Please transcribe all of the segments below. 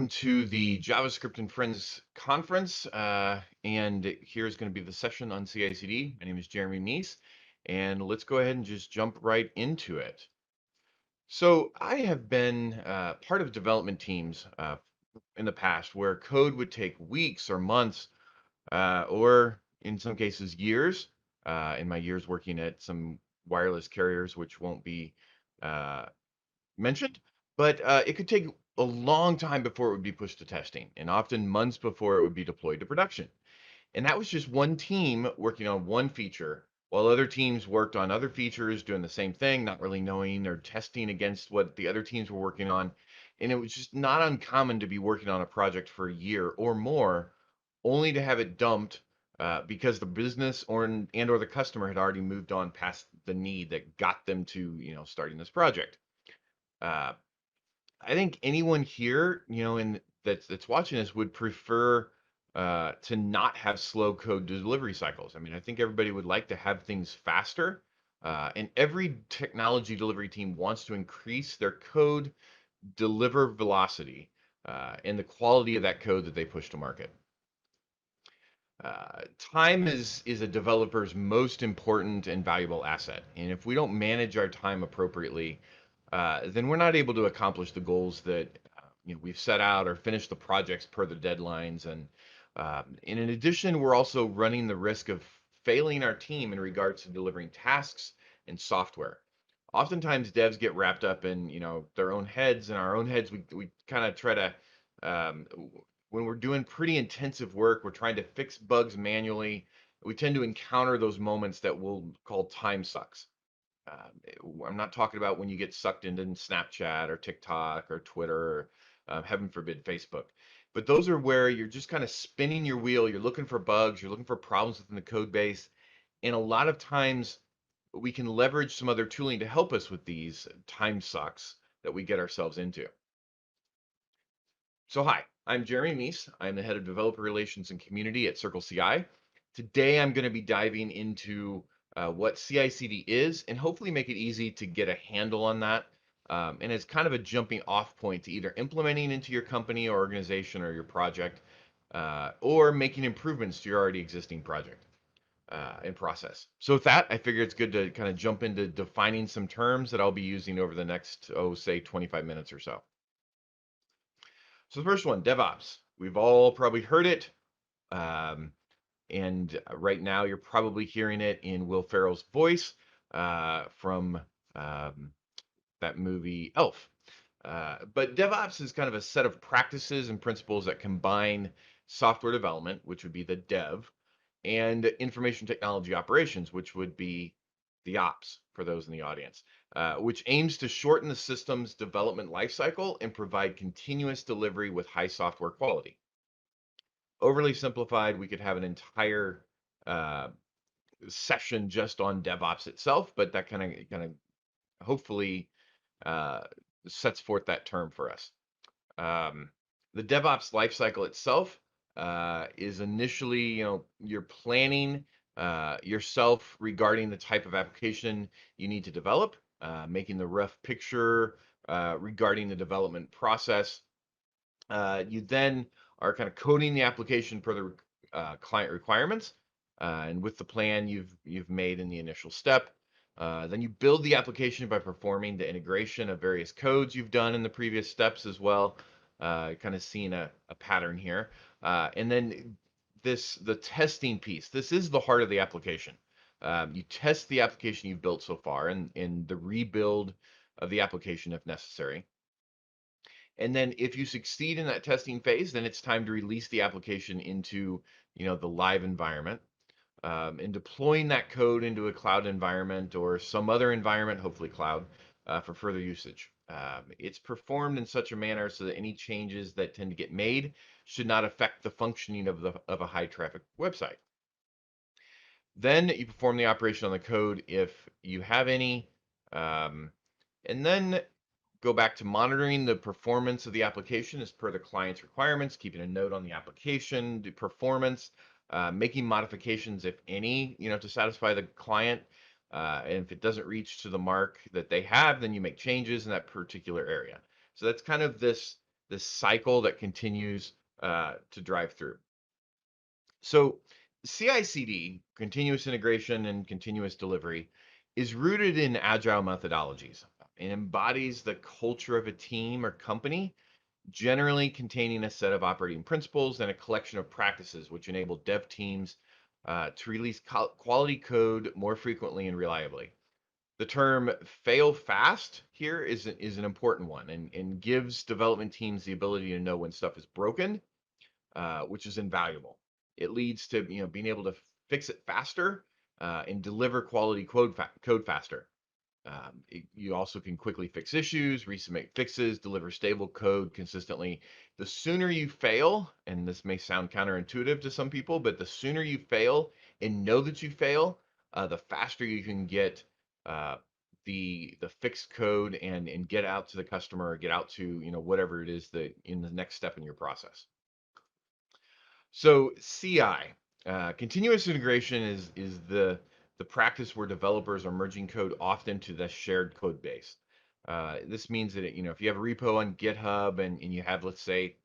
welcome to the JavaScript and Friends conference. And here's going to be the session on CICD. My name is Jeremy Meiss, and let's go ahead and just jump right into it. So I have been part of development teams in the past where code would take weeks or months, or in some cases years. In my years working at some wireless carriers, which won't be uh, mentioned, but it could take a long time before it would be pushed to testing, and often months before it would be deployed to production. And that was just one team working on one feature, while other teams worked on other features, doing the same thing, not really knowing or testing against what the other teams were working on. And it was just not uncommon to be working on a project for a year or more, only to have it dumped because the business or the customer had already moved on past the need that got them to starting this project. Uh, I think anyone here, in that's watching this would prefer to not have slow code delivery cycles. I mean, I think everybody would like to have things faster, and every technology delivery team wants to increase their code deliver velocity and the quality of that code that they push to market. Time is a developer's most important and valuable asset, and if we don't manage our time appropriately, then we're not able to accomplish the goals that we've set out or finish the projects per the deadlines. And in addition, we're also running the risk of failing our team in regards to delivering tasks and software. Oftentimes, devs get wrapped up in their own heads. In our own heads, we kind of try to um, when we're doing pretty intensive work, we're trying to fix bugs manually. We tend to encounter those moments that we'll call time sucks. I'm not talking about when you get sucked into Snapchat or TikTok or Twitter or heaven forbid Facebook. But those are where you're just kind of spinning your wheel. You're looking for bugs, you're looking for problems within the code base. And a lot of times we can leverage some other tooling to help us with these time sucks that we get ourselves into. So hi, I'm Jeremy Meiss. I'm the head of developer relations and community at Circle CI. Today I'm going to be diving into what CI/CD is and hopefully make it easy to get a handle on that. And it's kind of a jumping off point to either implementing into your company or organization or your project, or making improvements to your already existing project and process. So with that, I figure it's good to kind of jump into defining some terms that I'll be using over the next, say 25 minutes or so. So the first one, DevOps. We've all probably heard it. Um, and right now you're probably hearing it in Will Ferrell's voice from that movie Elf. But DevOps is kind of a set of practices and principles that combine software development, which would be the dev, and information technology operations, which would be the ops for those in the audience, which aims to shorten the system's development lifecycle and provide continuous delivery with high software quality. Overly simplified, we could have an entire uh, session just on DevOps itself, but that kind of hopefully uh, sets forth that term for us. Um, the DevOps lifecycle itself is initially, you're planning yourself regarding the type of application you need to develop, making the rough picture regarding the development process. You then are kind of coding the application per the client requirements, and with the plan you've made in the initial step. Then you build the application by performing the integration of various codes you've done in the previous steps as well. Kind of seeing a pattern here. And then the testing piece. This is the heart of the application. You test the application you've built so far and in the rebuild of the application if necessary. And then if you succeed in that testing phase, then it's time to release the application into, the live environment, and deploying that code into a cloud environment or some other environment, hopefully cloud, for further usage. It's performed in such a manner so that any changes that tend to get made should not affect the functioning of a high traffic website. Then you perform the operation on the code if you have any, um, and then go back to monitoring the performance of the application as per the client's requirements, keeping a note on the application, the performance, making modifications, if any, to satisfy the client. And if it doesn't reach to the mark that they have, then you make changes in that particular area. So that's kind of this this cycle that continues to drive through. So CICD, continuous integration and continuous delivery, is rooted in agile methodologies and embodies the culture of a team or company, generally containing a set of operating principles and a collection of practices which enable dev teams to release quality code more frequently and reliably. The term fail fast here is an important one, and gives development teams the ability to know when stuff is broken, which is invaluable. It leads to being able to fix it faster and deliver quality code faster. You also can quickly fix issues, resubmit fixes, deliver stable code consistently. The sooner you fail, and this may sound counterintuitive to some people, but the sooner you fail and know that you fail, the faster you can get uh, the fixed code and get out to the customer, or get out to whatever it is that in the next step in your process. So CI, continuous integration is the practice where developers are merging code often to the shared code base. This means that if you have a repo on GitHub and you have, let's say,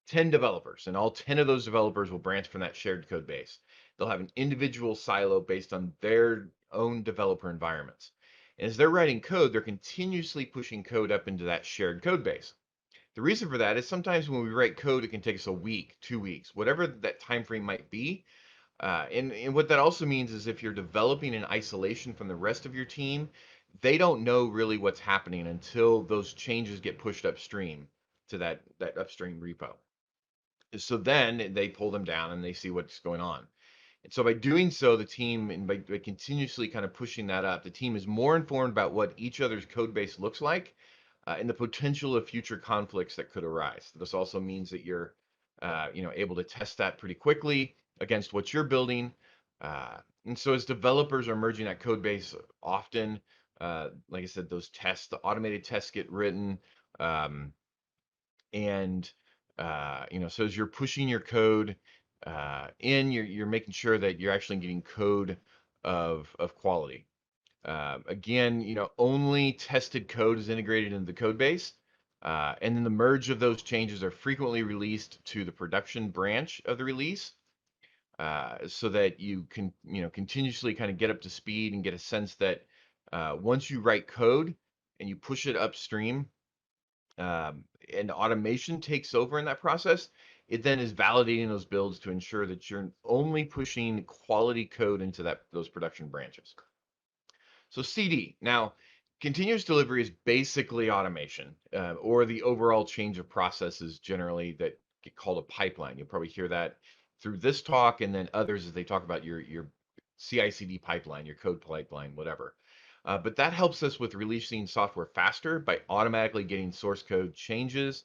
10 developers, and all 10 of those developers will branch from that shared code base. They'll have an individual silo based on their own developer environments. And as they're writing code, they're continuously pushing code up into that shared code base. The reason for that is sometimes when we write code, it can take us a week, 2 weeks, whatever that time frame might be. And what that also means is if you're developing in isolation from the rest of your team, they don't know really what's happening until those changes get pushed upstream to that upstream repo. So then they pull them down and they see what's going on. And so by doing so, the team, and by continuously kind of pushing that up, the team is more informed about what each other's code base looks like, and the potential of future conflicts that could arise. This also means that you're, able to test that pretty quickly against what you're building. And so as developers are merging that code base often, like I said, those tests, the automated tests get written, um, and so as you're pushing your code you're making sure that you're actually getting code of quality. Again, only tested code is integrated into the code base, and then the merge of those changes are frequently released to the production branch of the release, so that you can continuously kind of get up to speed and get a sense that once you write code and you push it upstream, um, and automation takes over in that process, it then is validating those builds to ensure that you're only pushing quality code into those production branches. So CD, now, continuous delivery is basically automation, or the overall change of processes generally that get called a pipeline. You'll probably hear that through this talk and then others as they talk about your CI/CD pipeline, your code pipeline, whatever. But that helps us with releasing software faster by automatically getting source code changes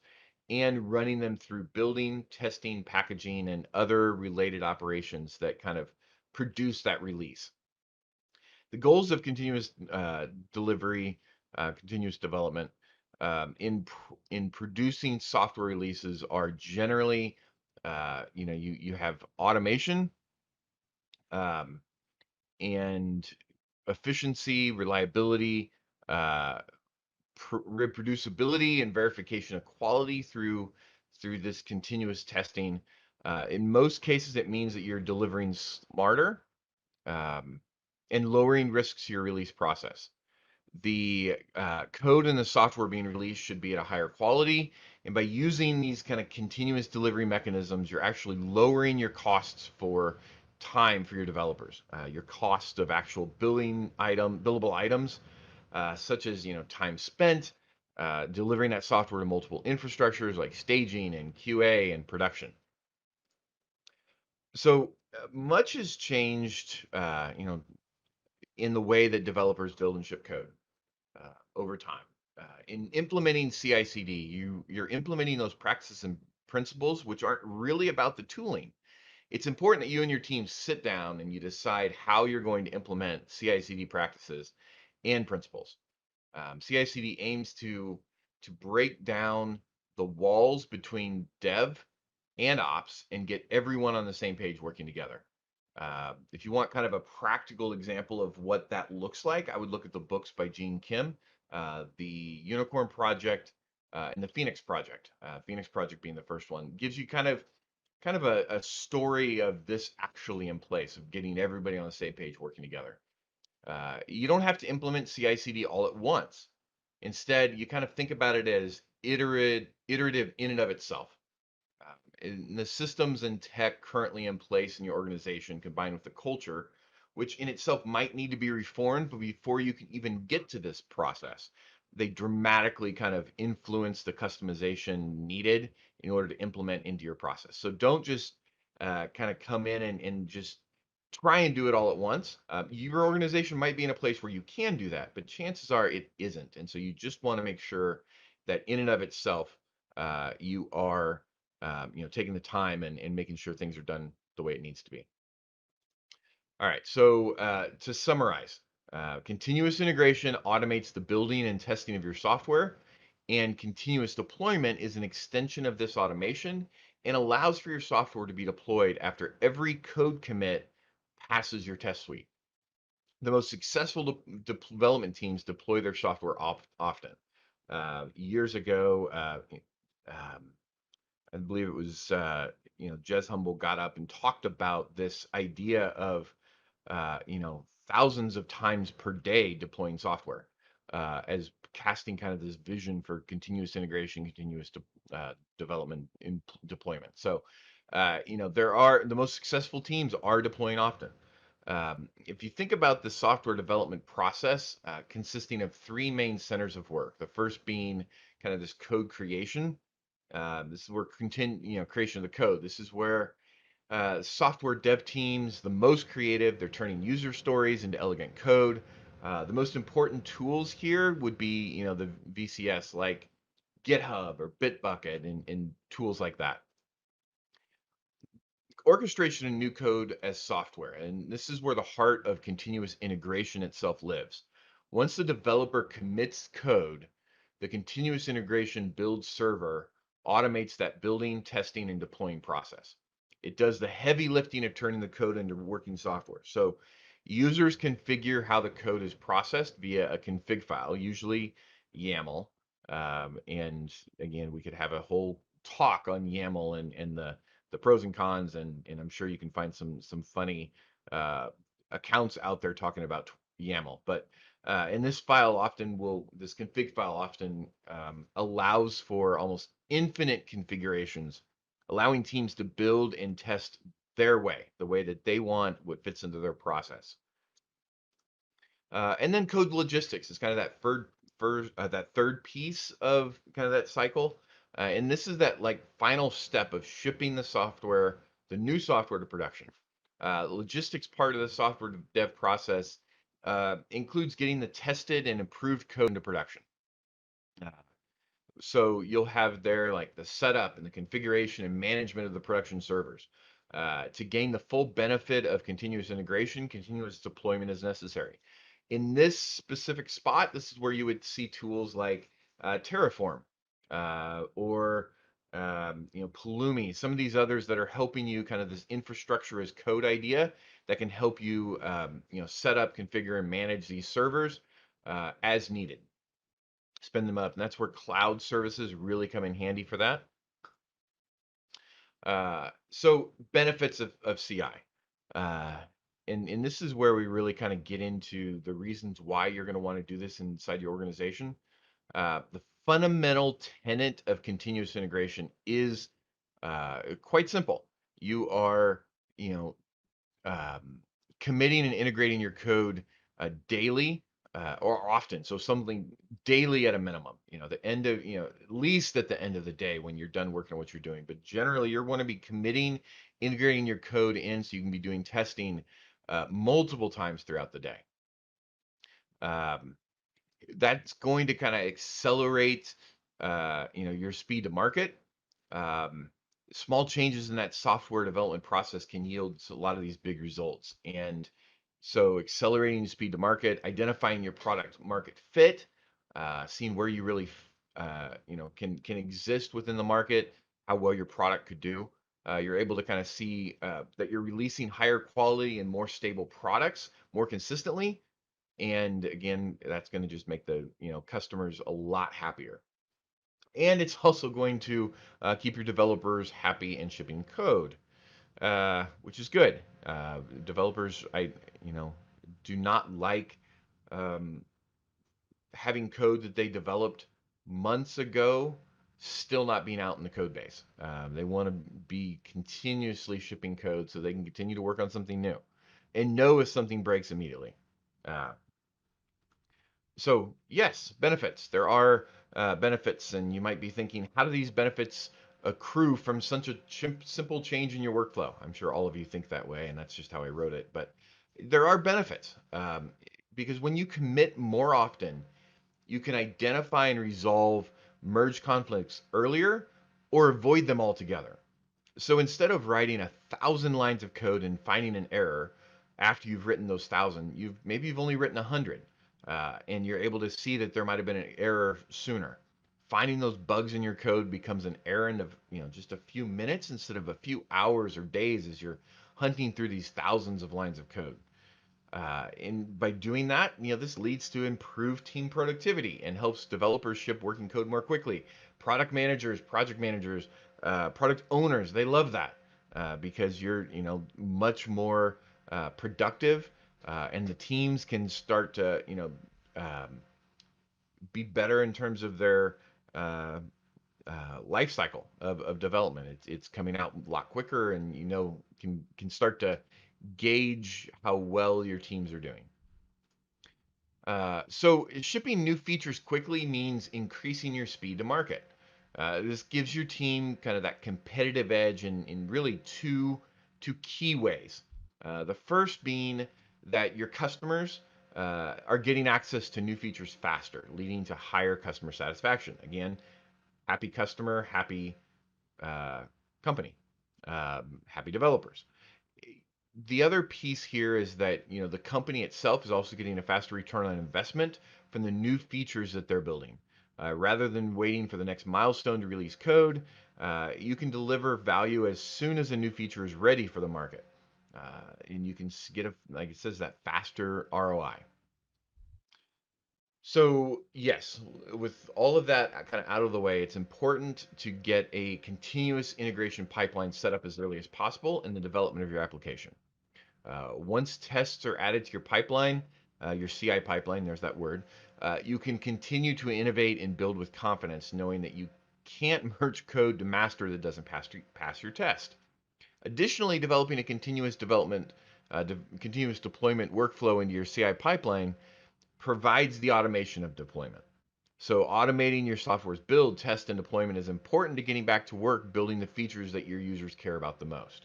and running them through building, testing, packaging, and other related operations that kind of produce that release. The goals of continuous delivery, continuous development, in producing software releases are generally, you have automation, um, and efficiency, reliability, uh, reproducibility, and verification of quality through this continuous testing. In most cases, it means that you're delivering smarter, um, and lowering risks to your release process. The code and the software being released should be at a higher quality. And by using these kind of continuous delivery mechanisms, you're actually lowering your costs for time for your developers. Your cost of actual billable items, such as time spent delivering that software to multiple infrastructures like staging and QA and production. So much has changed, in the way that developers build and ship code over time. In implementing CI/CD, you're implementing those practices and principles, which aren't really about the tooling. It's important that you and your team sit down and you decide how you're going to implement CI/CD practices and principles. CI/CD aims to break down the walls between dev and ops and get everyone on the same page working together. If you want kind of a practical example of what that looks like, I would look at the books by Gene Kim, the Unicorn Project, and the Phoenix project. Phoenix project being the first one gives you kind of a story of this actually in place of getting everybody on the same page working together. You don't have to implement CI/CD all at once. Instead, you kind of think about it as iterative in and of itself. In the systems and tech currently in place in your organization, combined with the culture, which in itself might need to be reformed, but before you can even get to this process, they dramatically kind of influence the customization needed in order to implement into your process. So don't just kind of come in and just try and do it all at once. Your organization might be in a place where you can do that, but chances are it isn't. And so you just want to make sure that in and of itself, you are taking the time and making sure things are done the way it needs to be. All right, so to summarize, continuous integration automates the building and testing of your software, and continuous deployment is an extension of this automation and allows for your software to be deployed after every code commit passes your test suite. The most successful development teams deploy their software often. Years ago, um, I believe it was Jez Humble got up and talked about this idea of thousands of times per day deploying software as casting kind of this vision for continuous integration, continuous development and deployment. So there are the most successful teams are deploying often. If you think about the software development process consisting of three main centers of work, the first being kind of this code creation. This is where creation of the code. This is where software dev teams, the most creative, they're turning user stories into elegant code. The most important tools here would be, the VCS like GitHub or Bitbucket and tools like that. Orchestration and new code as software, and this is where the heart of continuous integration itself lives. Once the developer commits code, the continuous integration build server automates that building, testing, and deploying process. It does the heavy lifting of turning the code into working software. So users configure how the code is processed via a config file, usually YAML. And again, we could have a whole talk on YAML and the pros and cons, and I'm sure you can find some funny uh, accounts out there talking about YAML. But and this config file often allows for almost infinite configurations, allowing teams to build and test their way, the way that they want, what fits into their process. And then code logistics is kind of that third piece of kind of that cycle. And this is that like final step of shipping the new software to production. Logistics part of the software dev process includes getting the tested and improved code into production. Uh, so you'll have there like the setup and the configuration and management of the production servers. To gain the full benefit of continuous integration, continuous deployment is necessary. In this specific spot, this is where you would see tools like Terraform or Pulumi, some of these others that are helping you kind of this infrastructure as code idea that can help you set up, configure, and manage these servers as needed, spin them up. And that's where cloud services really come in handy for that. So benefits of CI. And this is where we really kind of get into the reasons why you're going to want to do this inside your organization. The fundamental tenet of continuous integration is quite simple. You are, you know, committing and integrating your code daily or often. So something daily at a minimum, the end of, at least at the end of the day when you're done working on what you're doing. But generally, you want to be committing, integrating your code in so you can be doing testing multiple times throughout the day. That's going to kind of accelerate, your speed to market. Um, Small changes in that software development process can yield a lot of these big results. And so accelerating speed to market, identifying your product market fit, seeing where you really, can exist within the market, how well your product could do. You're able to kind of see that you're releasing higher quality and more stable products more consistently. And again, that's going to just make the customers a lot happier. and it's also going to keep your developers happy and shipping code, which is good. Developers, you know, do not like um, having code that they developed months ago still not being out in the code base. They want to be continuously shipping code so they can continue to work on something new and know if something breaks immediately. Uh, so yes, benefits. There are benefits, and you might be thinking, how do these benefits accrue from such a simple change in your workflow? I'm sure all of you think that way, and that's just how I wrote it. But there are benefits because when you commit more often, you can identify and resolve merge conflicts earlier or avoid them altogether. So instead of writing 1,000 lines of code and finding an error after you've written those 1,000, you've only written 100, and you're able to see that there might have been an error sooner. Finding those bugs in your code becomes an errand of just a few minutes instead of a few hours or days as you're hunting through these thousands of lines of code. And by doing that, this leads to improved team productivity and helps developers ship working code more quickly. Product managers, project managers, product owners, they love that because you're, much more productive, and the teams can start to, um, be better in terms of their uh, life cycle of development. It's coming out a lot quicker, and can start to gauge how well your teams are doing. So shipping new features quickly means increasing your speed to market. This gives your team kind of that competitive edge in really two key ways. The first being that your customers are getting access to new features faster, leading to higher customer satisfaction. Again, happy customer, happy uh, company, happy developers. The other piece here is that the company itself is also getting a faster return on investment from the new features that they're building. Rather than waiting for the next milestone to release code, you can deliver value as soon as a new feature is ready for the market, and you can get like it says, that faster ROI. So yes, with all of that kind of out of the way, it's important to get a continuous integration pipeline set up as early as possible in the development of your application. Once tests are added to your pipeline, your CI pipeline, there's that word, you can continue to innovate and build with confidence, knowing that you can't merge code to master that doesn't pass your test. Additionally, developing a continuous deployment workflow into your CI pipeline provides the automation of deployment. So automating your software's build, test, and deployment is important to getting back to work building the features that your users care about the most.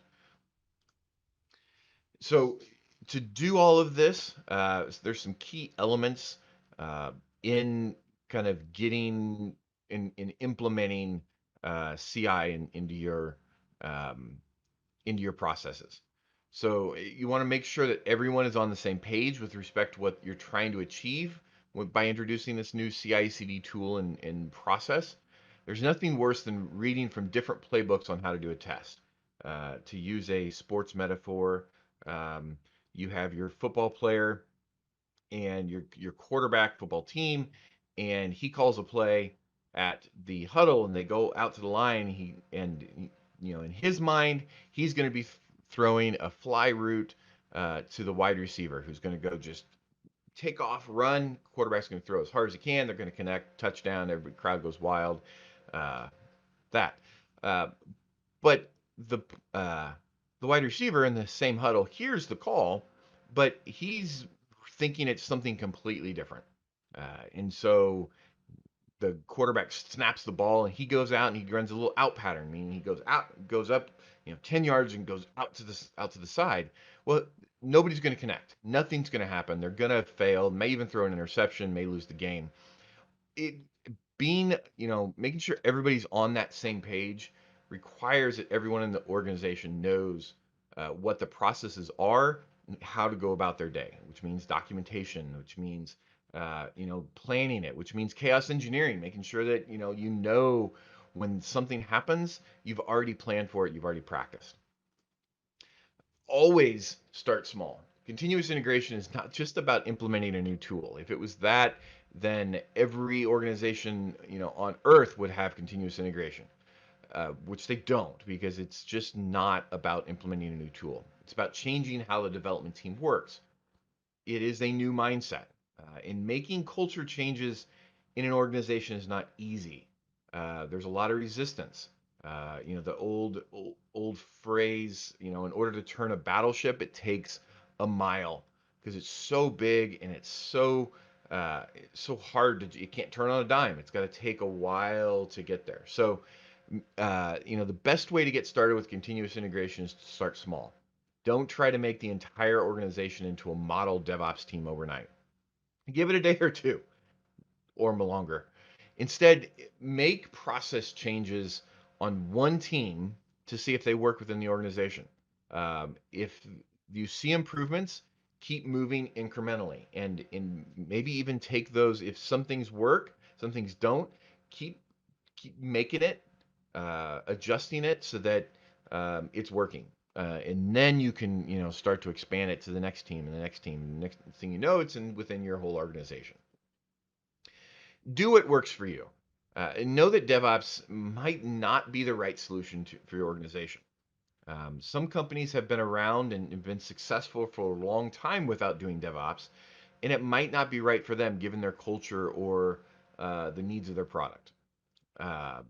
So to do all of this, there's some key elements uh, in kind of getting in implementing CI um, into your processes. So you want to make sure that everyone is on the same page with respect to what you're trying to achieve by introducing this new CI/CD tool and process. There's nothing worse than reading from different playbooks on how to do a test. To use a sports metaphor, um, you have your football player and your quarterback football team, and he calls a play at the huddle, and they go out to the line. In his mind, he's going to be throwing a fly route to the wide receiver, who's going to go just take off, run. Quarterback's going to throw as hard as he can. They're going to connect, touchdown. Every crowd goes wild. Uh, that. Uh, but the uh, the wide receiver in the same huddle hears the call, but he's thinking it's something completely different. And so the quarterback snaps the ball and he goes out and he runs a little out pattern, meaning he goes out, goes up, 10 yards and goes out to the side. Well, nobody's going to connect. Nothing's going to happen. They're going to fail, may even throw an interception, may lose the game. It being, making sure everybody's on that same page requires that everyone in the organization knows what the processes are and how to go about their day, which means documentation, which means planning it, which means chaos engineering, making sure that when something happens, you've already planned for it, you've already practiced. Always start small. Continuous integration is not just about implementing a new tool. If it was that, then every organization, on Earth would have continuous integration, which they don't because it's just not about implementing a new tool. It's about changing how the development team works. It is a new mindset. And making culture changes in an organization is not easy. There's a lot of resistance. The old phrase, in order to turn a battleship, it takes a mile because it's so big and it's so hard to, you can't turn on a dime. It's got to take a while to get there. So, the best way to get started with continuous integration is to start small. Don't try to make the entire organization into a model DevOps team overnight. Give it a day or two or longer. Instead, make process changes on one team to see if they work within the organization. If you see improvements, keep moving incrementally, and maybe even take those. If some things work, some things don't. Keep keep making it, adjusting it so that it's working. And then you can, start to expand it to the next team and the next team. And the next thing you know, it's within your whole organization. Do what works for you. And know that DevOps might not be the right solution for your organization. Some companies have been around and have been successful for a long time without doing DevOps, and it might not be right for them given their culture or the needs of their product. Uh,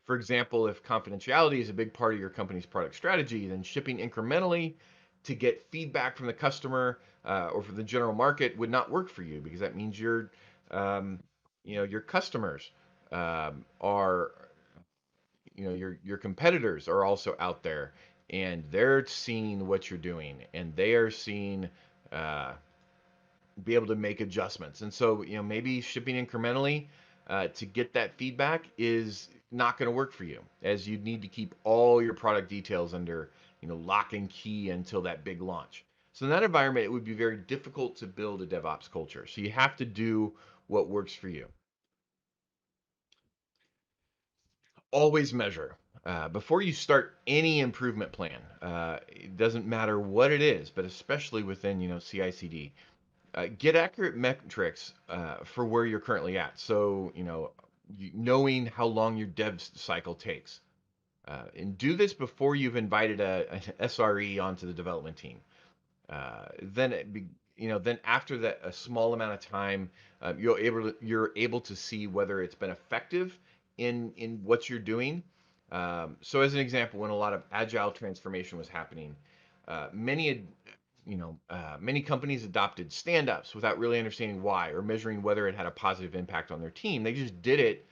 for example, if confidentiality is a big part of your company's product strategy, then shipping incrementally to get feedback from the customer or from the general market would not work for you because that means um, your customers are, your competitors are also out there and they're seeing what you're doing and they are seeing uh, be able to make adjustments. And so, maybe shipping incrementally to get that feedback is not going to work for you, as you need to keep all your product details under, lock and key until that big launch. So in that environment, it would be very difficult to build a DevOps culture. So you have to do what works for you. Always measure. Before you start any improvement plan, it doesn't matter what it is, but especially within, CI/CD, get accurate metrics for where you're currently at. So, knowing how long your dev cycle takes. And do this before you've invited an SRE onto the development team. Then then after that, a small amount of time, you're able to see whether it's been effective in what you're doing. So as an example, when a lot of agile transformation was happening, many many companies adopted stand-ups without really understanding why or measuring whether it had a positive impact on their team. They just did it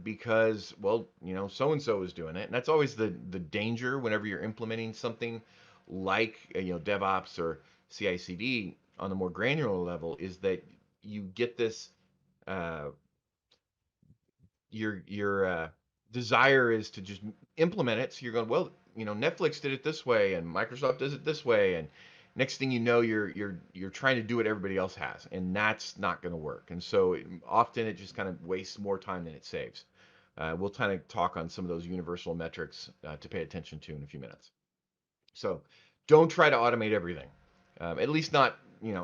because, well, so and so is doing it, and that's always the danger whenever you're implementing something like DevOps or CI/CD on the more granular level, is that you get this uh, your desire is to just implement it. So you're going, well, Netflix did it this way, and Microsoft does it this way, and next thing you know, you're trying to do what everybody else has, and that's not going to work. And so often it just kind of wastes more time than it saves. We'll kind of talk on some of those universal metrics to pay attention to in a few minutes. So don't try to automate everything, at least not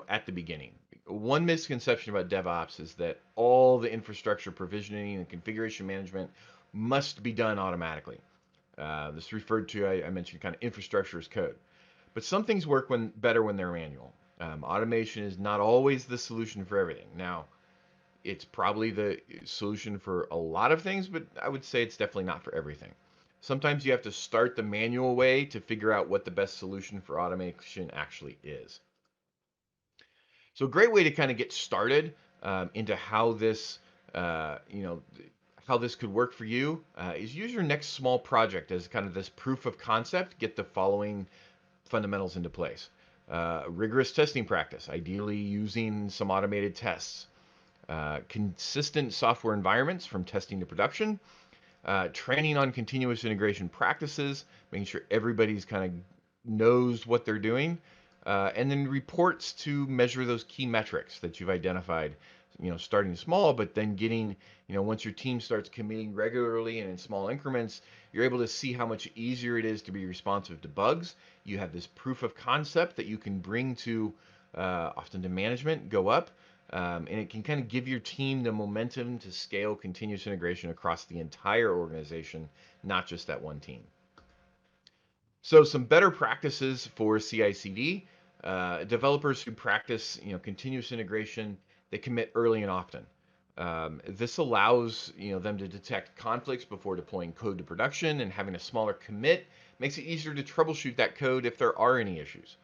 at the beginning. One misconception about DevOps is that all the infrastructure provisioning and configuration management must be done automatically. This referred to, I mentioned, kind of infrastructure as code. But some things work better when they're manual. Automation is not always the solution for everything. Now, it's probably the solution for a lot of things, but I would say it's definitely not for everything. Sometimes you have to start the manual way to figure out what the best solution for automation actually is. So a great way to kind of get started into how this, how this could work for you is use your next small project as kind of this proof of concept. Get the following fundamentals into place. Rigorous testing practice, ideally using some automated tests. Consistent software environments from testing to production. Training on continuous integration practices, making sure everybody's kind of knows what they're doing, and then reports to measure those key metrics that you've identified. Starting small, but then getting, once your team starts committing regularly and in small increments, you're able to see how much easier it is to be responsive to bugs. You have this proof of concept that you can bring to often to management, go up. And it can kind of give your team the momentum to scale continuous integration across the entire organization, not just that one team. So some better practices for CI/CD. Developers who practice, continuous integration, they commit early and often. This allows, them to detect conflicts before deploying code to production, and having a smaller commit makes it easier to troubleshoot that code if there are any issues.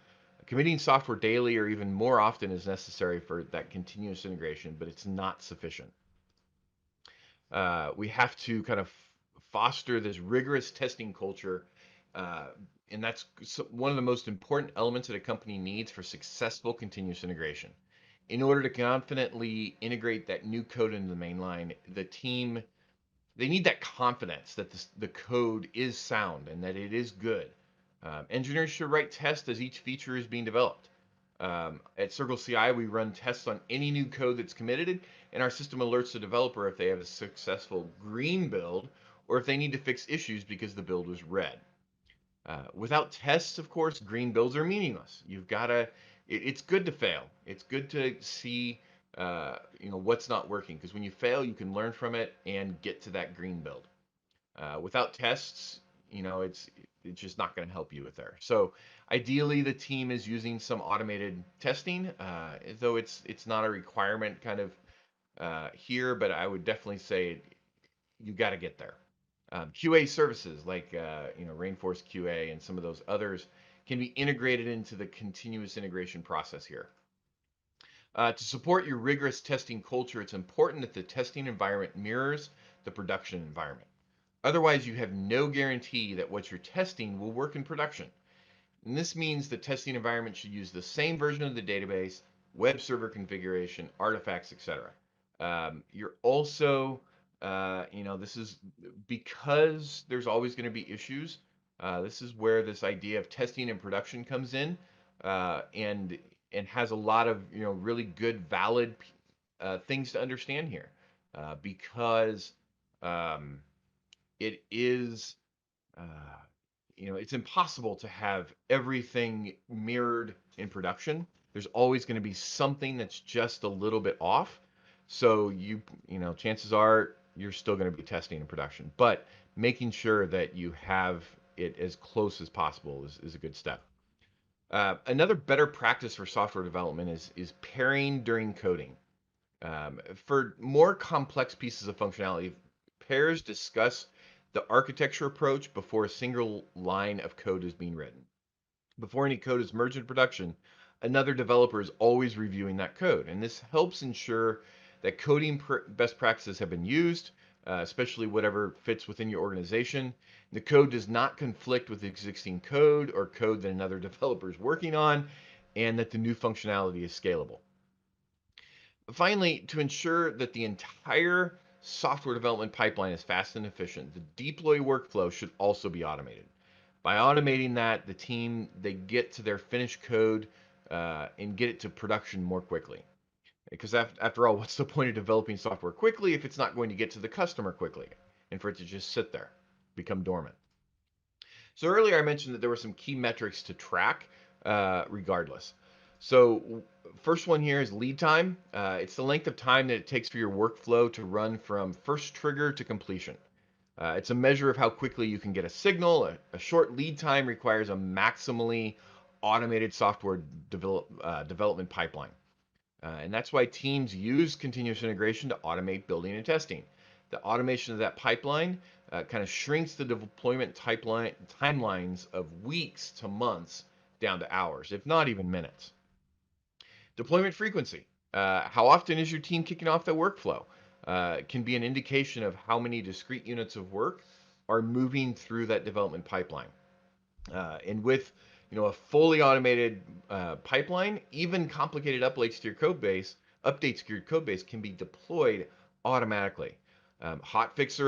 Committing software daily or even more often is necessary for that continuous integration, but it's not sufficient. We have to kind of foster this rigorous testing culture, uh, and that's one of the most important elements that a company needs for successful continuous integration. In order to confidently integrate that new code into the mainline, the team, they need that confidence that the code is sound and that it is good. Engineers should write tests as each feature is being developed. At Circle CI, we run tests on any new code that's committed, and our system alerts the developer if they have a successful green build or if they need to fix issues because the build was red. Without tests, of course, green builds are meaningless. You've got to. It's good to fail. It's good to see, what's not working, because when you fail, you can learn from it and get to that green build. Without tests, it's just not going to help you with there. So ideally, the team is using some automated testing, though it's not a requirement kind of here, but I would definitely say you got to get there. QA services like Rainforest QA and some of those others can be integrated into the continuous integration process here. To support your rigorous testing culture, it's important that the testing environment mirrors the production environment. Otherwise, you have no guarantee that what you're testing will work in production. And this means the testing environment should use the same version of the database, web server configuration, artifacts, etc. You're also, this is because there's always going to be issues. This is where this idea of testing and production comes in, and has a lot of really good, valid things to understand here, because um, it is. Uh, it's impossible to have everything mirrored in production. There's always going to be something that's just a little bit off. So chances are you're still going to be testing in production, but making sure that you have it as close as possible is a good step. Another better practice for software development is pairing during coding. For more complex pieces of functionality, pairs discuss the architecture approach before a single line of code is being written. Before any code is merged in production, another developer is always reviewing that code. And this helps ensure that coding best practices have been used, especially whatever fits within your organization. The code does not conflict with existing code or code that another developer is working on, and that the new functionality is scalable. Finally, to ensure that the entire software development pipeline is fast and efficient, the deploy workflow should also be automated. By automating that, the team, they get to their finished code and get it to production more quickly. Because after all, what's the point of developing software quickly if it's not going to get to the customer quickly and for it to just sit there, become dormant? So earlier I mentioned that there were some key metrics to track regardless. So first one here is lead time. It's the length of time that it takes for your workflow to run from first trigger to completion. It's a measure of how quickly you can get a signal. A short lead time requires a maximally automated software development pipeline. And that's why teams use continuous integration to automate building and testing. The automation of that pipeline kind of shrinks the deployment timelines of weeks to months down to hours, if not even minutes. Deployment frequency. How often is your team kicking off the workflow? Can be an indication of how many discrete units of work are moving through that development pipeline. And with a fully automated pipeline, even complicated updates to your code base can be deployed automatically. Hot fixes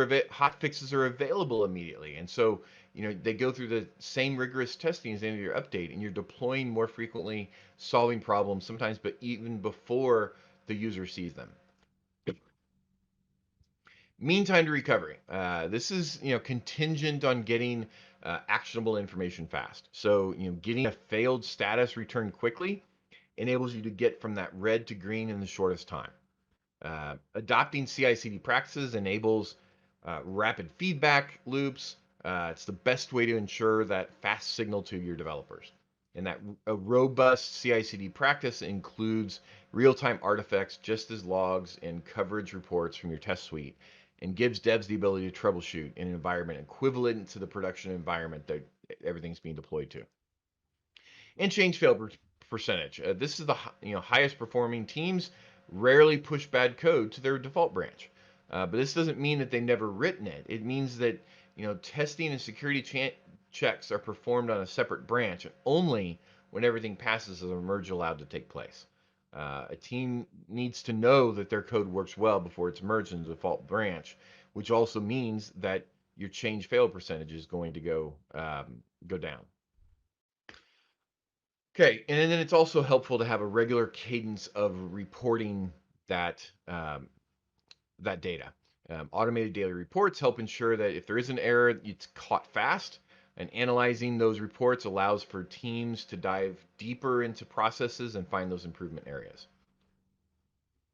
are available immediately, and so they go through the same rigorous testing as any of your update, and you're deploying more frequently, solving problems sometimes, but even before the user sees them. Mean time to recovery. This is contingent on getting actionable information fast. So getting a failed status returned quickly enables you to get from that red to green in the shortest time. Adopting CI/CD practices enables rapid feedback loops. It's the best way to ensure that fast signal to your developers. And that a robust CI/CD practice includes real-time artifacts, just as logs and coverage reports from your test suite, and gives devs the ability to troubleshoot in an environment equivalent to the production environment that everything's being deployed to. And change fail percentage. This is the highest performing teams rarely push bad code to their default branch. But this doesn't mean that they've never written it. It means that testing and security checks are performed on a separate branch, and only when everything passes is a merge allowed to take place. A team needs to know that their code works well before it's merged in the default branch, which also means that your change fail percentage is going to go down. Okay, and then it's also helpful to have a regular cadence of reporting that that data. Automated daily reports help ensure that if there is an error, it's caught fast. And analyzing those reports allows for teams to dive deeper into processes and find those improvement areas.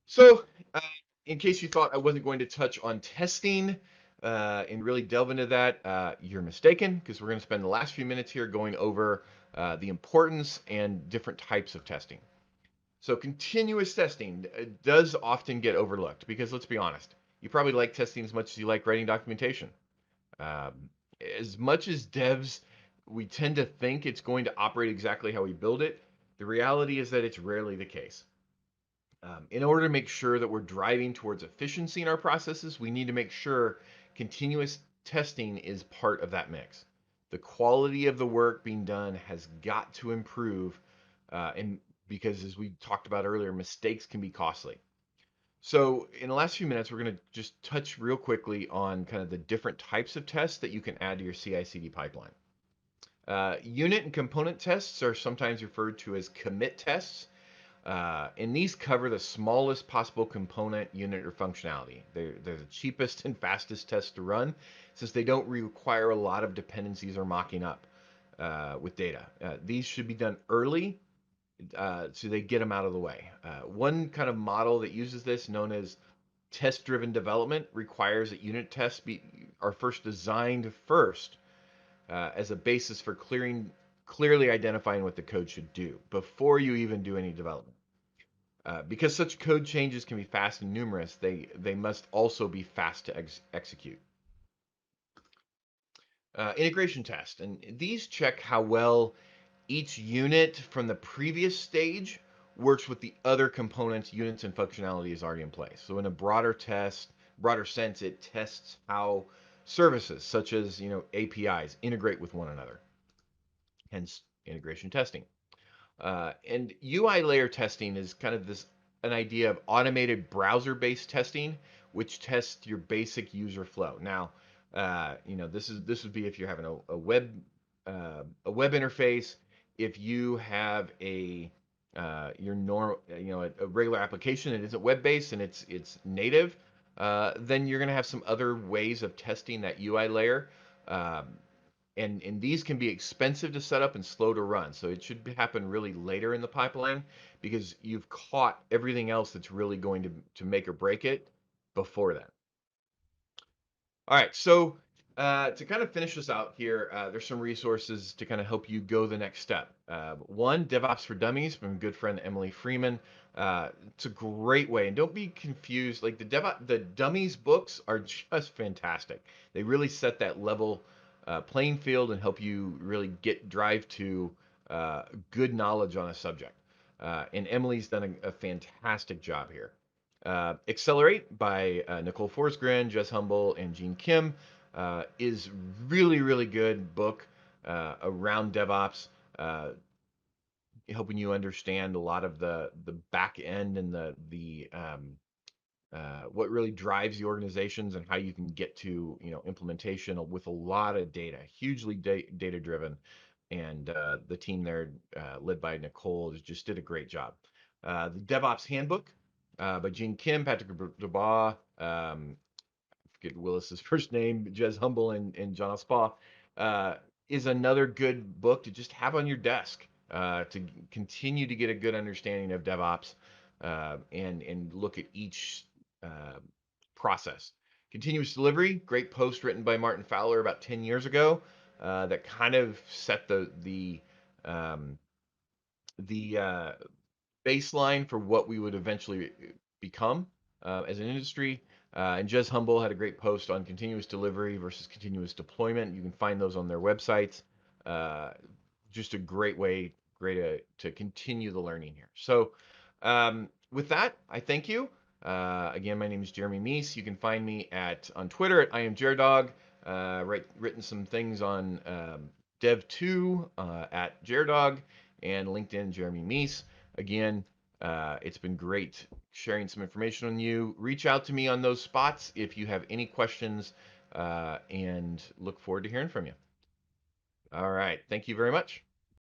So, uh, in case you thought I wasn't going to touch on testing and really delve into that, you're mistaken, because we're going to spend the last few minutes here going over the importance and different types of testing. So, continuous testing does often get overlooked because, let's be honest, you probably like testing as much as you like writing documentation. Um, as much as devs, we tend to think it's going to operate exactly how we build it. The reality is that it's rarely the case. In order to make sure that we're driving towards efficiency in our processes, we need to make sure continuous testing is part of that mix. The quality of the work being done has got to improve, and because as we talked about earlier, mistakes can be costly. So in the last few minutes, we're going to just touch real quickly on kind of the different types of tests that you can add to your CI/CD pipeline. Unit and component tests are sometimes referred to as commit tests. And these cover the smallest possible component, unit, or functionality. They're the cheapest and fastest tests to run since they don't require a lot of dependencies or mocking up with data. These should be done early so they get them out of the way. One kind of model that uses this, known as test-driven development, requires that unit tests are first designed first as a basis for clearly identifying what the code should do before you even do any development. Because such code changes can be fast and numerous, they must also be fast to execute. Integration test, and these check how well each unit from the previous stage works with the other components, units, and functionality is already in place. So in a broader sense, it tests how services such as APIs integrate with one another. Hence integration testing. And UI layer testing is kind of an idea of automated browser-based testing, which tests your basic user flow. Now, this would be if you're having a web interface. If you have your normal, a regular application that isn't web-based and it's native, then you're going to have some other ways of testing that UI layer. And these can be expensive to set up and slow to run. So it should happen really later in the pipeline because you've caught everything else that's really going to make or break it before then. All right, so to kind of finish this out here, there's some resources to kind of help you go the next step. One, DevOps for Dummies from good friend Emily Freeman. It's a great way, and don't be confused. Like the Dummies books are just fantastic. They really set that level playing field and help you really drive to good knowledge on a subject. And Emily's done a fantastic job here. Accelerate by Nicole Forsgren, Jez Humble, and Gene Kim is really good book around DevOps, helping you understand a lot of the back end and the what really drives the organizations and how you can get to implementation with a lot of data, hugely data driven, and the team there led by Nicole just did a great job. The DevOps Handbook by Gene Kim, Patrick Dubois, I forget Willis's first name, Jez Humble, and John Spa, is another good book to just have on your desk. to continue to get a good understanding of DevOps and look at each uh, process. Continuous delivery, great post written by Martin Fowler about 10 years ago that kind of set um, the baseline for what we would eventually become as an industry. And Jez Humble had a great post on continuous delivery versus continuous deployment. You can find those on their websites. Uh, just a great way, great to continue the learning here. So, with that, I thank you. Again, my name is Jeremy Meiss. You can find me on Twitter at IamJerdog. Written some things on Dev2 at Jerdog and LinkedIn Jeremy Meiss. Again, it's been great sharing some information on you. Reach out to me on those spots if you have any questions, and look forward to hearing from you. All right. Thank you very much.